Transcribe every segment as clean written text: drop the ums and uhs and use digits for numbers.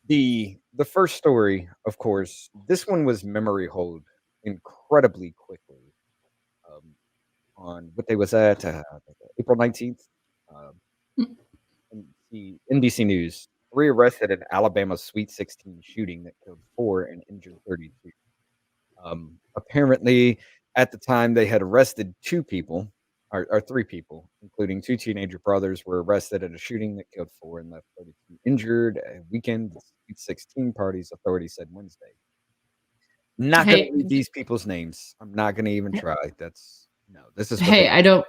The first story, of course, this one was memory hold incredibly quickly. Um, on what day was that? April 19th. Um, NBC News. Three arrested in Alabama Sweet 16 shooting that killed four and injured 32. Apparently, at the time, they had arrested two people, or three people, including two teenager brothers, were arrested in a shooting that killed four and left 32 injured. A weekend Sweet 16 parties, authorities said Wednesday. Not going to Hey, read these people's names. I'm not going to even try. That's no. This is what they. hey, I don't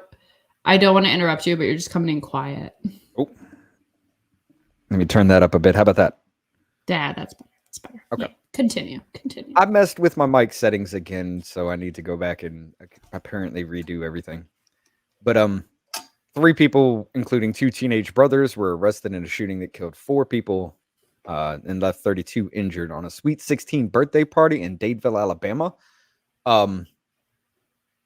want to interrupt you, but you're just coming in quiet. Oh, let me turn that up a bit. How about that? Dad, that's better. That's better. Okay. Yeah. Continue. Continue. I messed with my mic settings again, so I need to go back and apparently redo everything. But three people, including two teenage brothers, were arrested in a shooting that killed four people and left 32 injured on a Sweet 16 birthday party in Dadeville, Alabama. Um,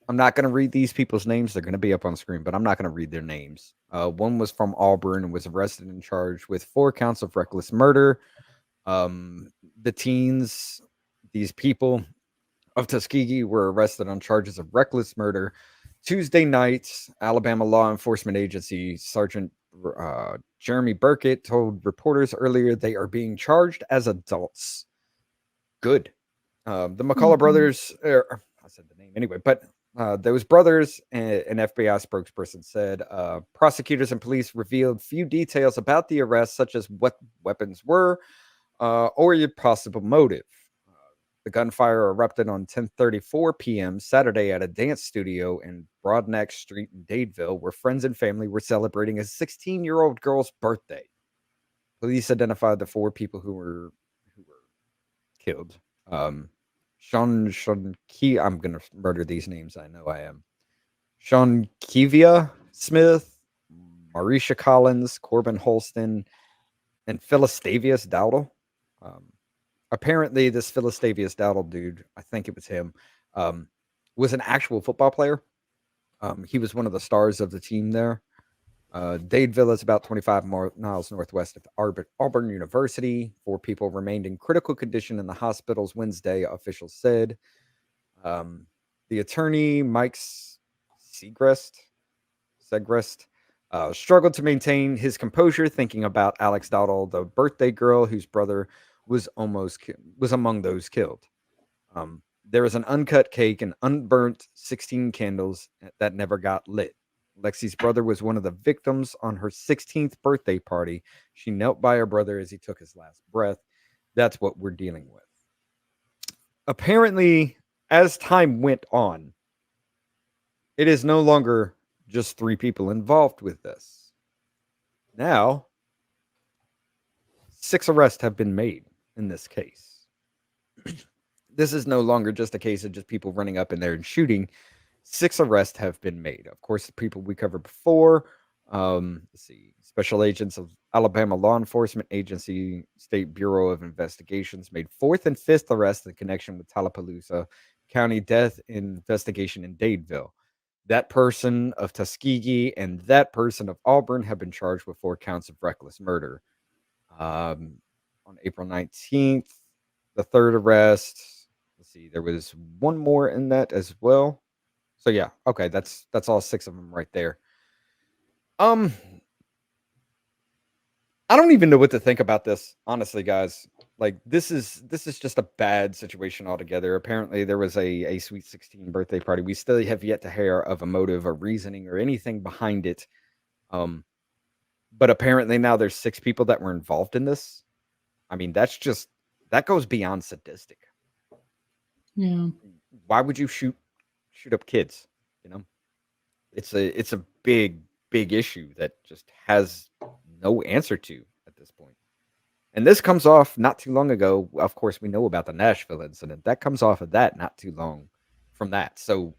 I'm not going to read these people's names. They're going to be up on screen, but I'm not going to read their names. One was from Auburn and was arrested and charged with 4 counts of reckless murder. The teens, these people of Tuskegee, were arrested on charges of reckless murder. Tuesday night, Alabama law enforcement agency Sergeant Jeremy Burkett told reporters earlier they are being charged as adults. Good. The McCullough brothers, I said the name anyway, but those brothers, an FBI spokesperson said, prosecutors and police revealed few details about the arrest, such as what weapons were or your possible motive. The gunfire erupted on 10:34 p.m. Saturday at a dance studio in Broadneck Street in Dadeville, where friends and family were celebrating a 16-year-old girl's birthday. Police identified the four people who were killed. Sean Key. I'm gonna murder these names. I know I am. Sean Kivia Smith, Marisha Collins, Corbin Holston, and Philastavius Dowdle. Um, Apparently, this Philastavius Dowdle dude, I think it was him, um, was an actual football player. He was one of the stars of the team there. Dadeville is about 25 miles northwest of Auburn University. Four people remained in critical condition in the hospitals Wednesday, officials said. Um, the attorney, Mike Segrest, struggled to maintain his composure, thinking about Alex Dowdle, the birthday girl whose brother was among those killed. There was an uncut cake and unburnt 16 candles that never got lit. Lexi's brother was one of the victims on her 16th birthday party. She knelt by her brother as he took his last breath. That's what we're dealing with. Apparently, as time went on, it is no longer just three people involved with this. Now, 6 arrests have been made in this case. This is no longer just a case of just people running up in there and shooting. 6 arrests have been made. Of course, the people we covered before. Let's see, special agents of Alabama Law Enforcement Agency, State Bureau of Investigations made fourth and fifth arrests in connection with Tallapoosa County death investigation in Dadeville. That person of Tuskegee and that person of Auburn have been charged with 4 counts of reckless murder. On April 19th, the third arrest. Let's see, there was one more in that as well. So yeah, okay, that's all 6 of them right there. Um, I don't even know what to think about this, honestly, guys. Like this is just a bad situation altogether. Apparently, there was a Sweet 16 birthday party. We still have yet to hear of a motive, or reasoning, or anything behind it. Um, but apparently now there's 6 people that were involved in this. I mean, that goes beyond sadistic. Yeah. Why would you shoot up kids? You know, it's a big issue that just has no answer to at this point. And this comes off not too long ago. Of course, we know about the Nashville incident. That comes off of that not too long from that. So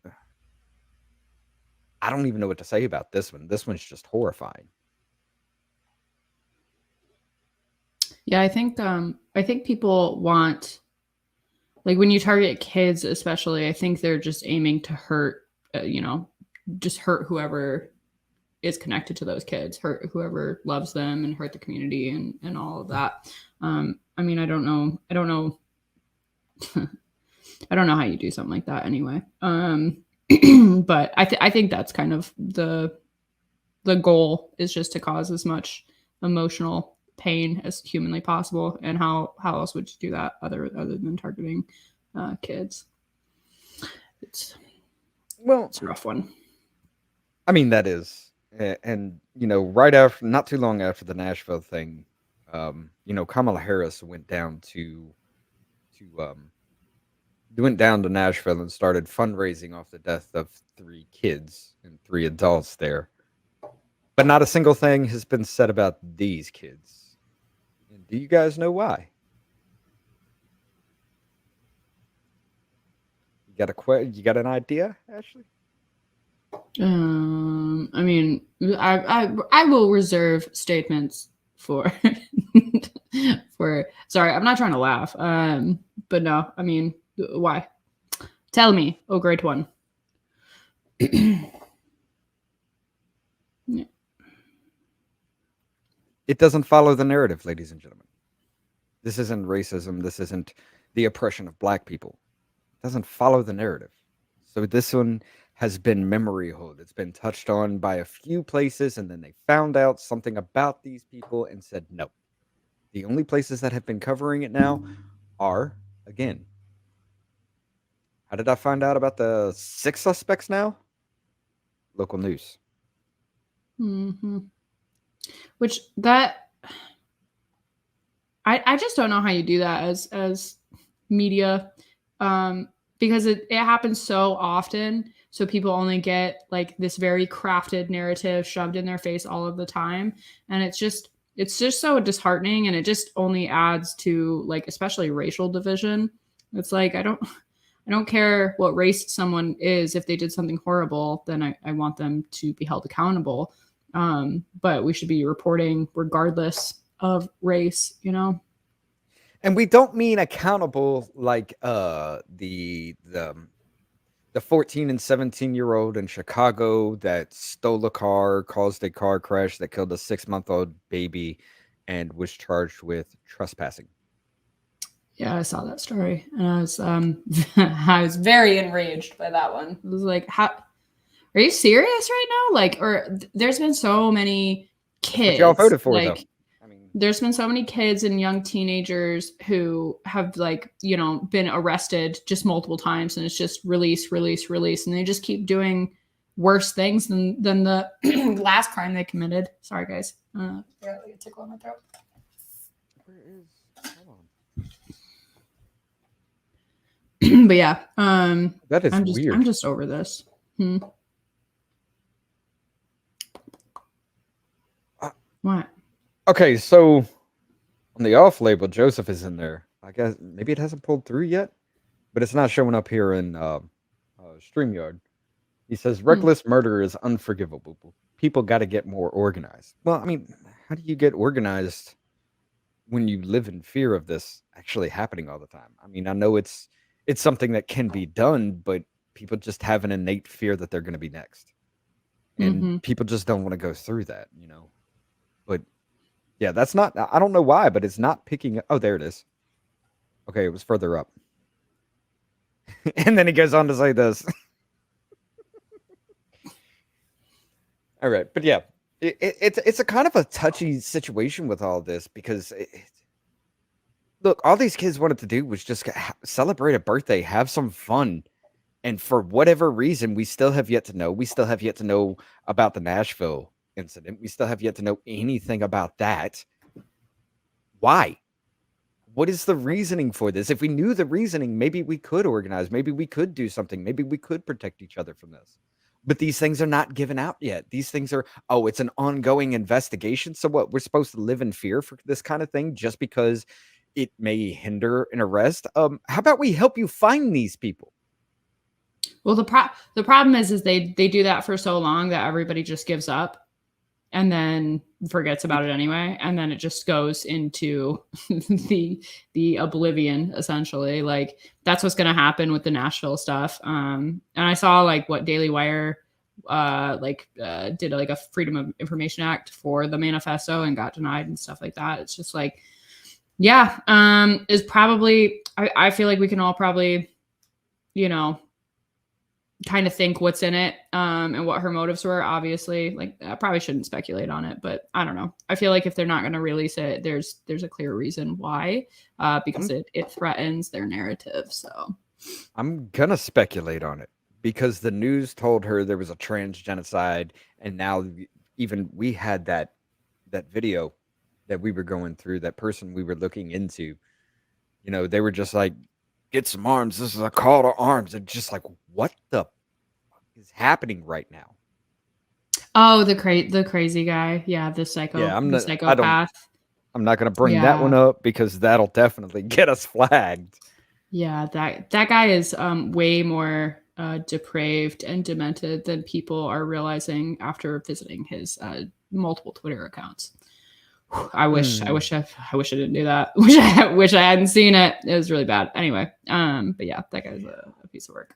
I don't even know what to say about this one. This one's just horrifying. Yeah, I think people want, like, when you target kids especially, I think they're just aiming to hurt, just hurt whoever is connected to those kids, hurt whoever loves them, and hurt the community and all of that. I mean, I don't know. I don't know how you do something like that anyway. But I think that's kind of the goal, is just to cause as much emotional pain as humanly possible. And how else would you do that other than targeting kids? It's a rough one. I mean, that is, and right after, not too long after the Nashville thing, Kamala Harris went down to Nashville and started fundraising off the death of 3 kids and 3 adults there. But not a single thing has been said about these kids. And do you guys know why? You got an idea, Ashley? I mean, I will reserve statements for sorry, I'm not trying to laugh. But no, I mean, why? Tell me, oh great one. Yeah. It doesn't follow the narrative, ladies and gentlemen. This isn't racism. This isn't the oppression of Black people. It doesn't follow the narrative. So this one has been memory hold. It's been touched on by a few places, and then they found out something about these people and said no. The only places that have been covering it now are, again, how did I find out about the 6 suspects now? Local news. Mm-hmm. Which that I just don't know how you do that as media, because it happens so often. So people only get like this very crafted narrative shoved in their face all of the time, and it's just so disheartening, and it just only adds to, like, especially racial division. It's like I don't care what race someone is. If they did something horrible, then I want them to be held accountable. But we should be reporting regardless of race, And we don't mean accountable like the 14 and 17-year-old in Chicago that stole a car, caused a car crash that killed a 6-month-old baby, and was charged with trespassing. Yeah, I saw that story, and I was I was very enraged by that one. It was like, how are you serious right now? Like, or there's been so many kids. But y'all voted for, like, though. I mean, there's been so many kids and young teenagers who have, like, been arrested just multiple times, and it's just release, and they just keep doing worse things than the last crime they committed. Sorry, guys. Like a tickle in my throat. Where is? Hold on. But yeah, that is weird. I'm just over this. What? Okay, so on the off label, Joseph is in there. I guess maybe it hasn't pulled through yet, but it's not showing up here in StreamYard. He says reckless murder is unforgivable. People got to get more organized. Well, I mean, how do you get organized when you live in fear of this actually happening all the time? I mean, I know it's something that can be done, but people just have an innate fear that they're going to be next. And people just don't want to go through that, But yeah, that's not, I don't know why, but it's not picking up. Oh, there it is. Okay, it was further up. And then he goes on to say this. All right, but yeah, it's a kind of a touchy situation with all this, because look, all these kids wanted to do was just celebrate a birthday, have some fun. And for whatever reason, we still have yet to know. We still have yet to know about the Nashville incident. We still have yet to know anything about that. Why? What is the reasoning for this? If we knew the reasoning, maybe we could organize. Maybe we could do something. Maybe we could protect each other from this. But these things are not given out yet. These things are, it's an ongoing investigation. So what, we're supposed to live in fear for this kind of thing just because it may hinder an arrest? How about we help you find these people? Well, the problem is they do that for so long that everybody just gives up and then forgets about it anyway, and then it just goes into the oblivion, essentially. Like, that's what's going to happen with the Nashville stuff. And I saw, like, what Daily Wire did, like, a Freedom of Information Act for the manifesto and got denied and stuff like that. It's just like, Yeah. Is probably, I feel like we can all probably, kind of think what's in it, and what her motives were. Obviously, like, I probably shouldn't speculate on it, but I don't know. I feel like if they're not going to release it, there's a clear reason why, because it threatens their narrative. So I'm gonna speculate on it because the news told her there was a trans genocide, and now even we had that video that we were going through, that person we were looking into. They were just like, "Get some arms. This is a call to arms." And just like, what the fuck is happening right now? oh, the crazy guy, yeah, the Yeah, psychopath. I'm not gonna bring that one Yeah. up because that'll definitely get us flagged. Yeah, that guy is way more depraved and demented than people are realizing after visiting his multiple Twitter accounts. I wish I didn't do that. Wish I hadn't seen it. It was really bad. Anyway, but yeah, that guy's a piece of work.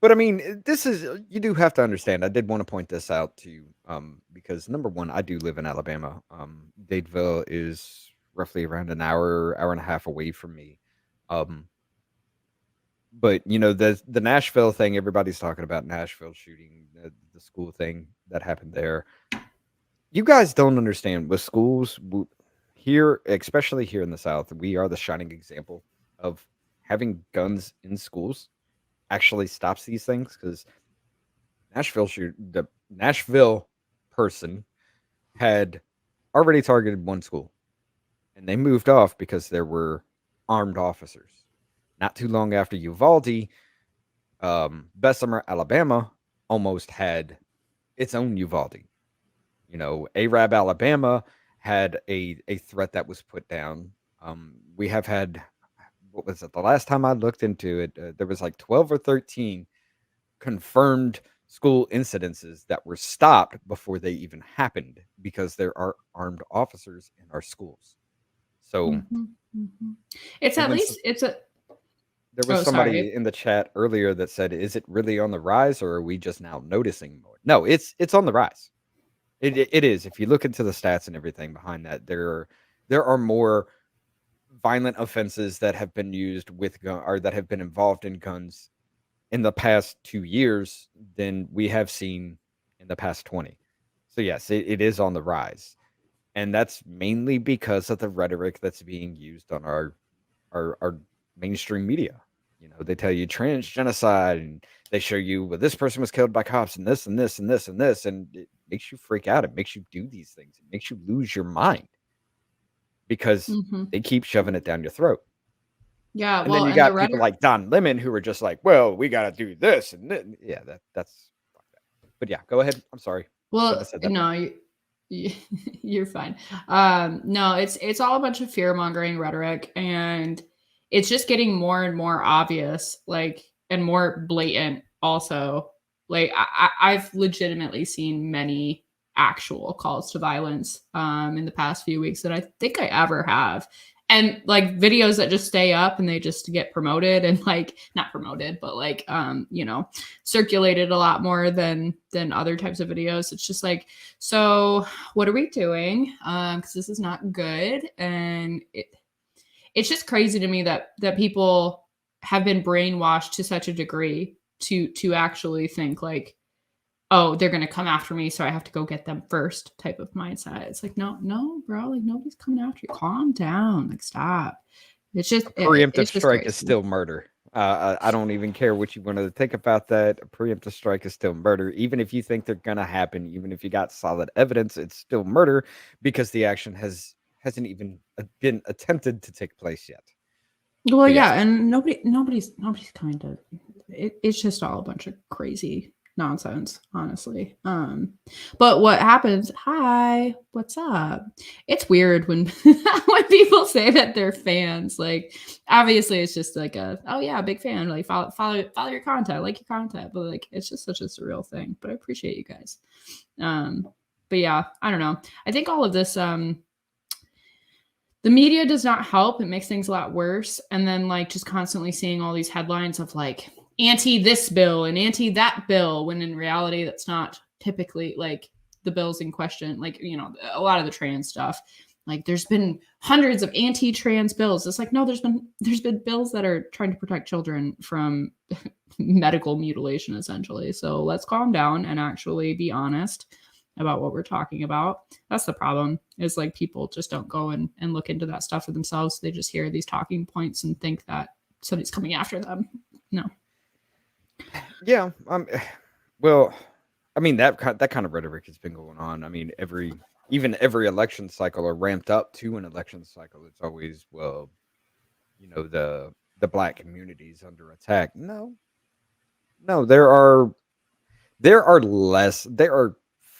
But I mean, this is you do have to understand. I did want to point this out to you, because number one, I do live in Alabama. Dadeville is roughly around an hour and a half away from me. Um, but the Nashville thing, everybody's talking about Nashville shooting, the school thing that happened there. You guys don't understand with schools here, especially here in the South. We are the shining example of having guns in schools actually stops these things, because the Nashville person had already targeted one school, and they moved off because there were armed officers. Not too long after Uvalde, Bessemer, Alabama, almost had its own Uvalde. Arab, Alabama had a threat that was put down. We have had, what was it? The last time I looked into it, there was like 12 or 13 confirmed school incidences that were stopped before they even happened because there are armed officers in our schools. So, It's and at then least it's a. there was Oh, somebody sorry. in the chat earlier that said, "Is it really on the rise, or are we just now noticing more?" No, it's on the rise. It is. If you look into the stats and everything behind that, there are more violent offenses that have been used with gun, or that have been involved in guns in the past 2 years than we have seen in the past 20. So yes, it is on the rise. And that's mainly because of the rhetoric that's being used on our mainstream media. They tell you trans genocide, and they show you, well, this person was killed by cops, and this and this and this and this, and it makes you freak out. It makes you do these things. It makes you lose your mind because they keep shoving it down your throat. Yeah, And then well, you and the got people rhetoric. like Don Lemon who are just like, well, we got to do this and yeah, that's fuck that. But yeah, go ahead. I'm sorry. Shouldn't have Well, said that. no, you're fine. No, it's all a bunch of fear mongering rhetoric, and it's just getting more and more obvious, like, and more blatant. Also, like, I've legitimately seen many actual calls to violence in the past few weeks that I think I ever have. And like videos that just stay up and they just get promoted and like not promoted, but like circulated a lot more than other types of videos. It's just like, so what are we doing? Because this is not good, and it's just crazy to me that people have been brainwashed to such a degree to actually think like, oh, they're gonna come after me, so I have to go get them first type of mindset. It's like, no, bro, like nobody's coming after you. Calm down, like stop. It's just A preemptive it's just strike is crazy. still murder. I don't even care what you want to think about that. A preemptive strike is still murder. Even if you think they're going to happen, even if you got solid evidence, it's still murder because the action hasn't even been attempted to take place yet. Well, So yes, yeah, and nobody's kind of it's just all a bunch of crazy nonsense, honestly. But what happens? Hi, what's up? It's weird when when people say that they're fans. Like, obviously, it's just like oh yeah, big fan. Like follow your content, like your content. But like, it's just such a surreal thing. But I appreciate you guys. But yeah, I don't know. I think all of this the media does not help. It makes things a lot worse. And then like just constantly seeing all these headlines of like anti this bill and anti that bill, when in reality that's not typically like the bills in question. Like, a lot of the trans stuff. Like there's been hundreds of anti-trans bills. It's like, no, there's been bills that are trying to protect children from medical mutilation, essentially. So let's calm down and actually be honest about what we're talking about. That's the problem, is like people just don't go and look into that stuff for themselves. They just hear these talking points and think that somebody's coming after them. No. Yeah. Well, I mean, that kind of rhetoric has been going on. I mean, even every election cycle, or ramped up to an election cycle, it's always, well, the black community's under attack. No, there are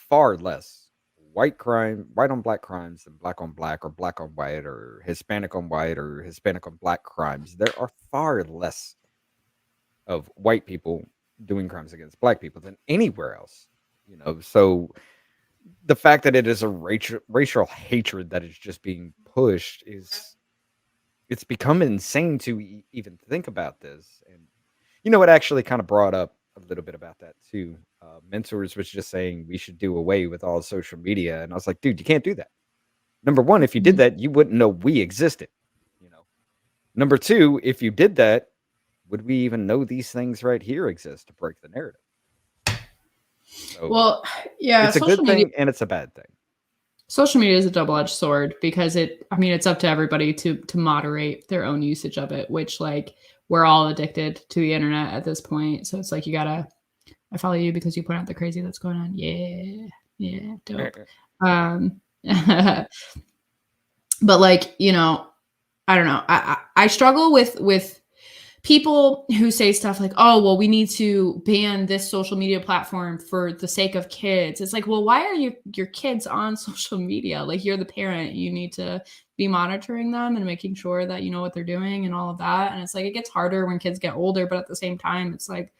far less white on black crimes than black on black, or black on white, or Hispanic on white, or Hispanic on black crimes. There are far less of white people doing crimes against black people than anywhere else. So the fact that it is a racial hatred that is just being pushed it's become insane to even think about this. And it actually kind of brought up a little bit about that too. Mentors was just saying we should do away with all social media, and I was like, dude, you can't do that. Number one, if you did that, you wouldn't know we existed. Number two, if you did that, would we even know these things right here exist to break the narrative? So, well, yeah, it's a good thing and it's a bad thing. Social media is a double-edged sword, because it's up to everybody to moderate their own usage of it, which, like, we're all addicted to the internet at this point. So it's like, I follow you because you point out the crazy that's going on. Yeah, dope. But like, I don't know. I struggle with people who say stuff like, oh, well, we need to ban this social media platform for the sake of kids. It's like, well, why are your kids on social media? Like, you're the parent. You need to be monitoring them and making sure that you know what they're doing and all of that. And it's like, it gets harder when kids get older, but at the same time, it's like,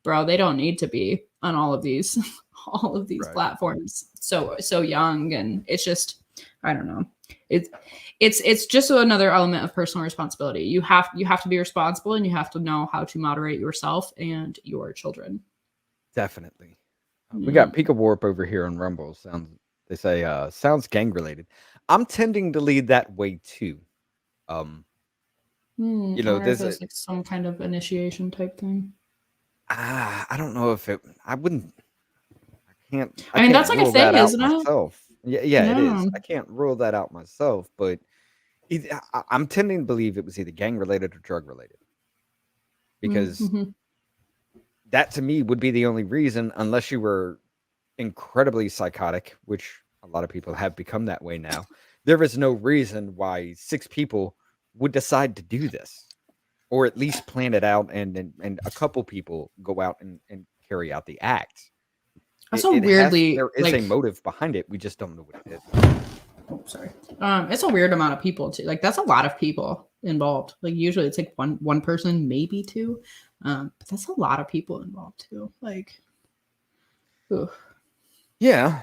bro, they don't need to be on all of these right. platforms so young. And it's just, I don't know. It's just another element of personal responsibility. You have to be responsible, and you have to know how to moderate yourself and your children. Definitely. We got Pika Warp over here on Rumble. Sounds gang related. I'm tending to lead that way too. There's like some kind of initiation type thing. I don't know if it. I can't. I mean, that's like a thing, isn't it? Myself. Yeah, it is. I can't rule that out myself, but I'm tending to believe it was either gang related or drug related, because that to me would be the only reason, unless you were incredibly psychotic, which a lot of people have become that way now. There is no reason why 6 people would decide to do this, or at least plan it out, and a couple people go out and carry out the act. There is a motive behind it. We just don't know what it is. Oh, sorry. It's a weird amount of people too. Like, that's a lot of people involved. Like, usually it's like one person, maybe 2. But that's a lot of people involved too. Like, oof. Yeah.